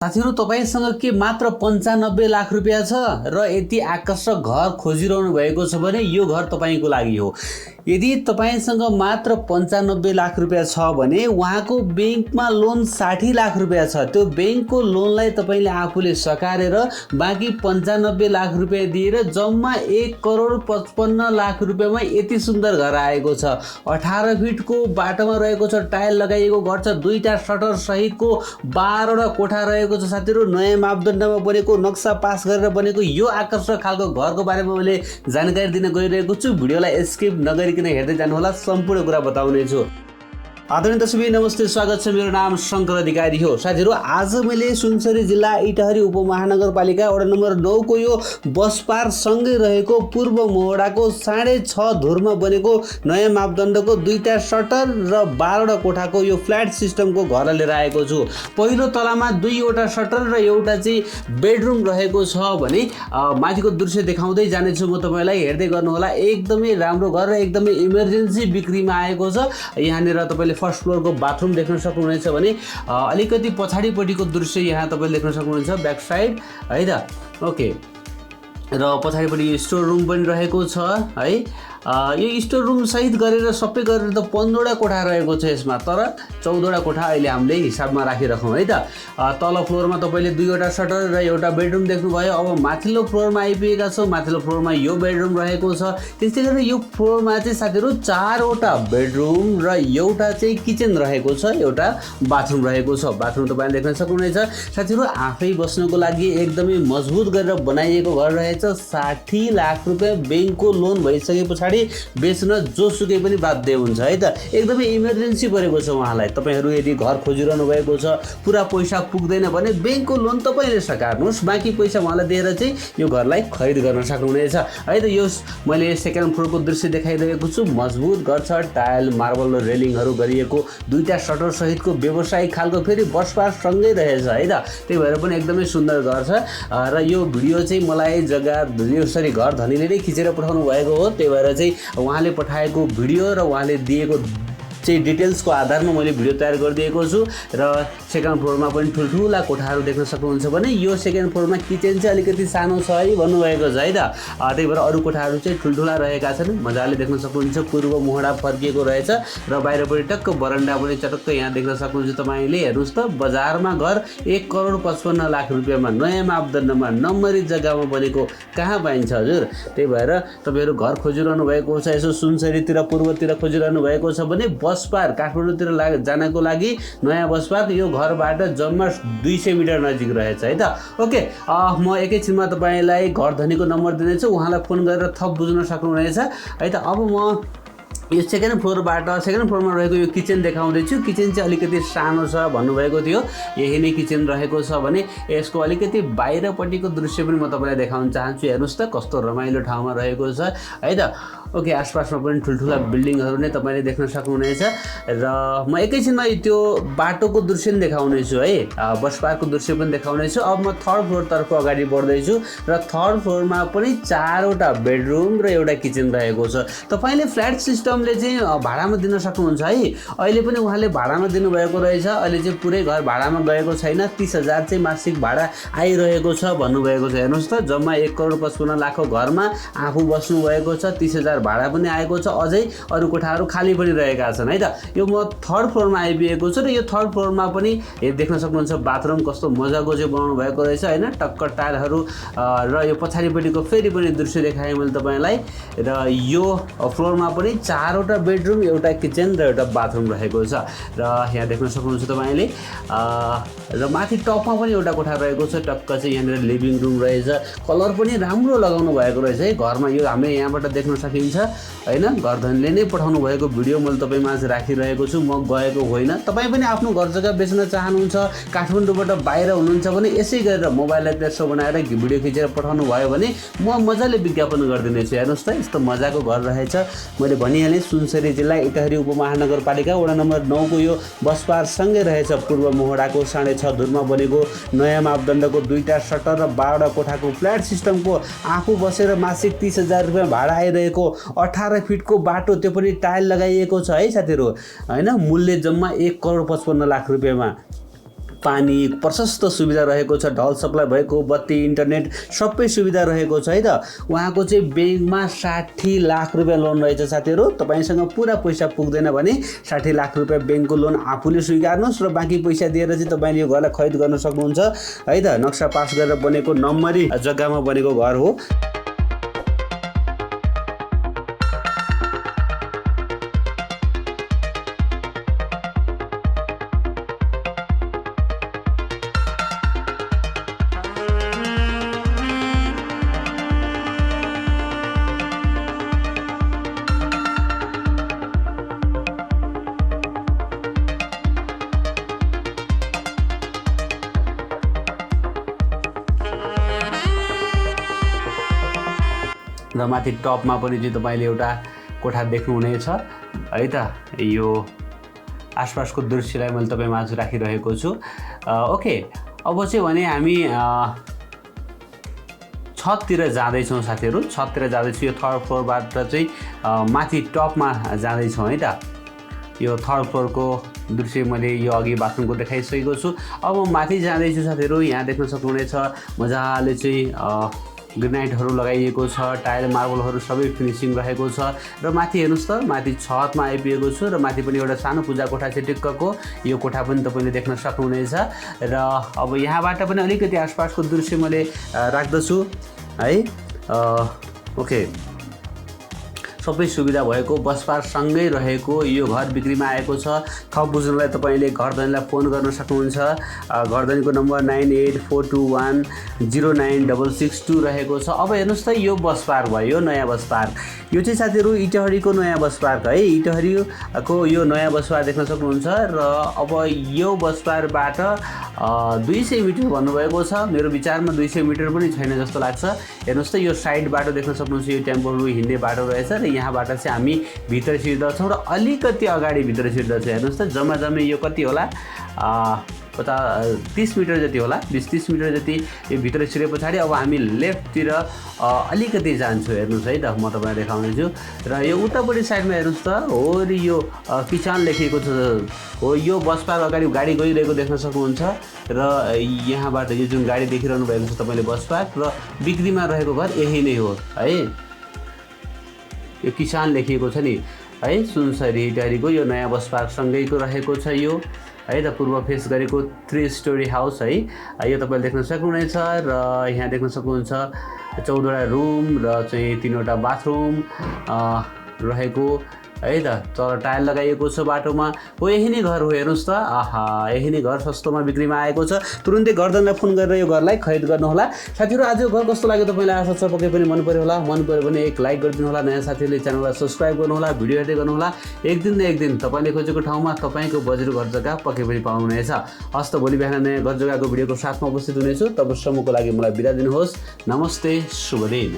साथीहरु तपाईसँग के मात्र 95 लाख रुपैयाँ छ र यति आकर्षक घर खोजिरहनु भएको छ भने यो घर तपाईको लागि हो। यदि तपाईसँग मात्र 95 लाख रुपैयाँ छ भने उहाँको बैंकमा लोन 60 लाख रुपैयाँ छ। त्यो बैंकको लोनलाई तपाईले आफूले सकारेर बाँकी 95 लाख रुपैयाँ दिएर जम्मा 1 करोड 55 लाख रुपैयाँमा यति सुन्दर घर आएको छ। 18 फिटको बाटोमा रहेको छ, टाइल लगाइएको घर छ, दुईटा शटर सहितको 12 वटा कोठा रहेको छ। साथीहरु नयाँ मापदण्डमा बनेको, नक्सा पास गरेर बनेको यो आकर्षक खालको घरको बारेमा मैले जानकारी दिन गइरहेको छु। भिडियोलाई स्किप नगरिकन हेर्दै जानु होला, सम्पूर्ण कुरा बताउने छु। आदरणीय दर्शक नमस्ते, स्वागत छ। मेरो नाम शङ्कर अधिकारी हो। साथीहरु आज मैले सुनसरी जिल्ला इटहरी उपमहानगरपालिका वडा नम्बर 9 को यो बस पार्क सँगै रहेको पूर्व मोहडाको 6.5 धुरमा बनेको नयाँ मापदण्डको दुईटा शटर र 12 वटा कोठाको यो फ्ल्याट सिस्टमको घर लिएर आएको छु। पहिलो तलामा 2 वटा शटर र एउटा चाहिँ बेडरुम रहेको छ भने माथिको दृश्य देखाउँदै जाने छु म तपाईलाई, हेर्दै गर्नु होला। एकदमै राम्रो घर र एकदमै इमर्जेन्सी बिक्रीमा आएको छ। यहाँनिर तपाईले फर्स्ट फ्लोर को बाथरूम देख्न सक्नुहुनेछ भने अलिकति पछाडिपट्टिको दृश्य यहाँ तपाईले देख्न सक्नुहुन्छ, ब्याक साइड है त। ओके, र पछाडिपट्टि स्टोर रुम पनि रहेको छ है। यो स्टोर रुम सहित गरेर सबै गरेर त 15 वटा कोठा रहेको छ यसमा, तर 14 वटा कोठा अहिले हामीले हिसाबमा राखिराखौँ है त। तल फ्लोरमा तपाईले 2 वटा शटर र एउटा बेडरुम देख्नुभयो। अब माथिल्लो फ्लोरमा आइपुगेका छौँ। माथिल्लो फ्लोरमा यो बेडरुम रहेको छ। त्यस्तै गरेर यो फ्लोरमा चाहिँ साथीहरु 4 वटा बेडरुम र एउटा चाहिँ किचन रहेको छ, एउटा बाथरुम रहेको छ। बाथरुम तपाईले देख्न सक्नुहुनेछ। साथीहरु आफै बस्नको लागि एकदमै मजबुत गरेर बनाइएको घर रहेछ। 60 लाख रुपैयाँ बैंकको लोन भइसकेपछि बेच्न जोसुकै पनि बाध्य हुन्छ है त। एकदमै इमर्जेन्सी परेको छ उहाँलाई। तपाईहरु यदि घर खोजिरहनु भएको छ, पुरा पैसा पुग्दैन भने बैंकको लोन तपाईले सकार्नुस्, बाँकी पैसा उहाँलाई दिएर चाहिँ यो घरलाई खरिद गर्न सक्नुहुनेछ है त। यो मैले सेकेन्ड फ्लोरको दृश्य देखाइरहेको छु। मजबुत घर छ, टाइल मार्बल र रेलिङहरू गरिएको, दुईटा शटर सहितको व्यावसायिक खालको फेरि बस पार्क सँगै रहेछ है त। त्यही भएर पनि एकदमै सुन्दर घर छ। र यो भिडियो चाहिँ मलाई जग्गा यसरी घर धनीले नै खिचेर पठाउनु भएको हो। त्यही भएर उहाँले पठाएको भिडियो र उहाँले दिएको चाहिँ डिटेल्सको आधारमा मैले भिडियो तयार गरिदिएको छु। र सेकेन्ड फ्लोरमा पनि ठुल्ठुला कोठाहरू देख्न सक्नुहुन्छ भने यो सेकेन्ड फ्लोरमा किचन चाहिँ अलिकति सानो छ है भन्नुभएको छ है त। त्यही भएर अरू कोठाहरू चाहिँ ठुल्ठुला रहेका छन्, मजाले देख्न सक्नुहुन्छ। पूर्व मोहडा फर्किएको रहेछ र बाहिरपट्टि टक्क बरन्डा पनि चटक्क यहाँ देख्न सक्नुहुन्छ तपाईले। हेर्नुहोस् त, बजारमा घर 1 करोड 55 लाख रुपैयाँमा नयाँ मापदण्डमा नम्बरी जग्गामा बनेको कहाँ पाइन्छ हजुर। त्यही भएर तपाईहरु घर खोजिरहनु भएको छ, यसो सुनसरीतिर पूर्वतिर खोजिरहनु भएको छ भने बस पार्क काठमाडौँतिर जानको लागि नयाँ बस पार्क यो घरबाट जम्मा 200 मिटर नजिक रहेछ है त। ओके, म एकैछिनमा तपाईलाई घर धनीको नम्बर दिनेछु, उहाँलाई फोन गरेर थप बुझ्न सक्नुहुनेछ है त। अब म यो सेकेन्ड फ्लोरमा रहेको यो किचन देखाउँदैछु। किचन चाहिँ अलिकति सानो छ भन्नुभएको थियो, यही नै किचन रहेको छ भने यसको अलिकति बाहिरपट्टिको दृश्य पनि म तपाईलाई देखाउन चाहन्छु। हेर्नुहोस् त कस्तो रमाइलो ठाउँमा रहेको छ है त। ओके, आसपासमा पनि ठुल्ठुला बिल्डिङहरू नै तपाईले देख्न सक्नुहुनेछ। र म एकैछिनमा त्यो बाटोको दृश्य पनि देखाउनेछु है, बस पार्कको दृश्य पनि देखाउनेछु। अब म थर्ड फ्लोरतर्फ अगाडि बढ्दैछु र थर्ड फ्लोरमा पनि 4 वटा बेडरुम र एउटा किचन रहेको छ। तपाईले फ्ल्याट सिस्टमले चाहिँ भाडामा दिन सक्नुहुन्छ है। अहिले पनि उहाँले भाडामा दिनुभएको रहेछ। अहिले चाहिँ पुरै घर भाडामा गएको छैन, 30,000 चाहिँ मासिक भाडा आइरहेको छ भन्नुभएको छ। हेर्नुहोस् त, जम्मा 1 करोड 55 लाखको घरमा आफू बस्नु भएको छ, 30,000 भाडा पनि आएको छ, अझै अरू कोठाहरू खाली पनि रहेका छन् है त। यो म थर्ड फ्लोरमा आइपुगेको छु र यो थर्ड फ्लोरमा पनि देख्न सक्नुहुन्छ बाथरुम कस्तो मजाको चाहिँ बनाउनु भएको रहेछ हैन। टक्क टाइलहरू र यो पछाडिपट्टिको फेरि पनि दृश्य देखाएँ मैले तपाईलाई। र यो फ्लोरमा पनि 4 वटा बेडरुम, एउटा किचन र एउटा बाथरुम रहेको छ। र यहाँ देख्न सक्नुहुन्छ तपाईले। र माथि टपमा पनि एउटा कोठा रहेको छ, टक्क चाहिँ यहाँनिर लिभिङ रुम रहेछ। कलर पनि राम्रो लगाउनु भएको रहेछ है घरमा। यो हामीले यहाँबाट देख्न सकिन्छ हैन। घरधनीले नै पठाउनु भएको भिडियो मैले तपाईमाझ राखिरहेको छु, म गएको होइन। तपाई पनि आफ्नो घर जग्गा बेच्न चाहनुहुन्छ, काठमाडौँबाट बाहिर हुनुहुन्छ भने यसै गरेर मोबाइललाई त्यसो बनाएर भिडियो खिचेर पठाउनु भयो भने म मजाले विज्ञापन गरिदिनेछु। हेर्नुहोस् त, यस्तो मजाको घर रहेछ। मैले भनिहालेँ सुनसरी जिल्ला इटहरी उपमहानगरपालिका वडा नम्बर 9 को यो बस पार्क सँगै रहेछ। पूर्व मोहडाको 6.5 धुरमा बनेको नयाँ मापदण्डको दुईटा शटर र 12 वटा कोठाको फ्ल्याट सिस्टमको आफू बसेर मासिक 30,000 रुपैयाँ भाडा आइरहेको 18 फिटको बाटो, त्यो पनि टाइल लगाइएको छ है साथीहरु हैन। मूल्य जम्मा 1 करोड 55 लाख रुपैयाँमा पानी प्रशस्त सुविधा रहेको छ, ढल सप्लाई भएको, बत्ती, इन्टरनेट सबै सुविधा रहेको छ है त। उहाँको चाहिँ ब्याङ्कमा 60 लाख रुपियाँ लोन रहेछ साथीहरू। तपाईँसँग पुरा पैसा पुग्दैन भने 60 लाख रुपियाँ ब्याङ्कको लोन आफूले स्वीकार्नुहोस् र बाँकी पैसा दिएर चाहिँ तपाईँले यो घरलाई खरिद गर्न सक्नुहुन्छ है त। नक्सा पास गरेर बनेको नम्बरी जग्गामा बनेको घर हो। र माथि टपमा पनि चाहिँ तपाईँले एउटा कोठा देख्नुहुनेछ है त। यो आसपासको दृश्यलाई मैले तपाईँमाझ राखिरहेको छु। ओके, अब चाहिँ भने हामी छततिर जाँदैछौँ साथीहरू। छततिर जाँदैछु, यो थर्ड फ्लोरबाट चाहिँ माथि टपमा जाँदैछौँ है त। यो थर्ड फ्लोरको दृश्य मैले यो अघि बाथरुमको देखाइसकेको छु। अब म माथि जाँदैछु साथीहरू। यहाँ देख्न सक्नुहुनेछ मजाले चाहिँ ग्रेनाइटहरू लगाइएको छ, टाइल मार्बलहरू सबै फिनिसिङ रहेको छ। र माथि हेर्नुहोस् त, माथि छतमा आइपुगेको छु र माथि पनि एउटा सानो पूजा कोठा छ टिक्कको। यो कोठा पनि तपाईँले देख्न सक्नुहुनेछ। र अब यहाँबाट पनि अलिकति आसपासको दृश्य मैले राख्दछु है। ओके, सबै सुविधा भएको बस पार्कसँगै रहेको यो घर बिक्रीमा आएको छ। थप बुझ्नलाई तपाईँले घरधनीलाई फोन गर्न सक्नुहुन्छ। घरधनीको नम्बर 9842109662 रहेको छ। अब हेर्नुहोस् त, यो बस पार्क भयो, यो नयाँ बस पार्क। यो चाहिँ साथीहरू इटहरीको नयाँ बस पार्क है। इटहरीको यो नयाँ बस पार्क देख्न सक्नुहुन्छ। र अब यो बस पार्कबाट 200 मिटर भन्नुभएको छ। मेरो विचारमा 200 मिटर पनि छैन जस्तो लाग्छ। हेर्नुहोस् त, यो साइड बाटो देख्न सक्नुहुन्छ। यो टेम्पोहरू हिँड्ने बाटो रहेछ र यहाँबाट चाहिँ हामी भित्र छिर्दछौँ र अलिकति अगाडि भित्र छिर्दछौँ। हेर्नुहोस् त, जम्मा यो कति होला, 30 मिटर जति होला, 20-30 मिटर जति यो भित्र छिरे पछाडि अब हामी लेफ्टतिर अलिकति जान्छौँ। हेर्नुहोस् है त, म तपाईँलाई देखाउनेछु। र यो उतापट्टि साइडमा हेर्नुहोस् त, हो यो किसान लेखिएको छ हो। यो बस पार्क अगाडि गाडी गइरहेको देख्न सक्नुहुन्छ। र यहाँबाट यो जुन गाडी देखिरहनु भएको छ तपाईँले बस पार्क र बिक्रीमा रहेको घर यही नै हो है। यो किसान लेखिएको छ नि है, सुनसरी इटहरीको यो नयाँ बस पार्कसँगैको रहेको छ यो है त। पूर्व फेस गरेको 3 स्टोरी हाउस है। यो तपाईँले देख्न सक्नुहुनेछ। र यहाँ देख्न सक्नुहुन्छ 14वटा रुम र चाहिँ 3वटा बाथरुम रहेको है त। तल टाइल लगाइएको छ बाटोमा हो। यही नै घर हो। हेर्नुहोस् त, आहा, यही नै घर सस्तोमा बिक्रीमा आएको छ। तुरुन्तै घरधनीलाई फोन गरेर यो घरलाई खरिद गर्नुहोला साथीहरू। आज यो घर कस्तो लाग्यो तपाईँलाई आशा छ पक्कै पनि मन पर्यो होला। मन पर्यो भने एक लाइक गरिदिनु होला। नयाँ साथीहरूले च्यानललाई सब्सक्राइब गर्नुहोला, भिडियो हेर्दै गर्नुहोला। एक दिन न एक दिन तपाईँले खोजेको ठाउँमा तपाईँको बजेट घर जग्गा पक्कै पनि पाउनुहुनेछ। हस्त भोलि बिहान नयाँ घर जग्गाको भिडियोको साथमा उपस्थित हुनेछु। तबसम्मको लागि मलाई बिदा दिनुहोस्। नमस्ते, शुभ दिन।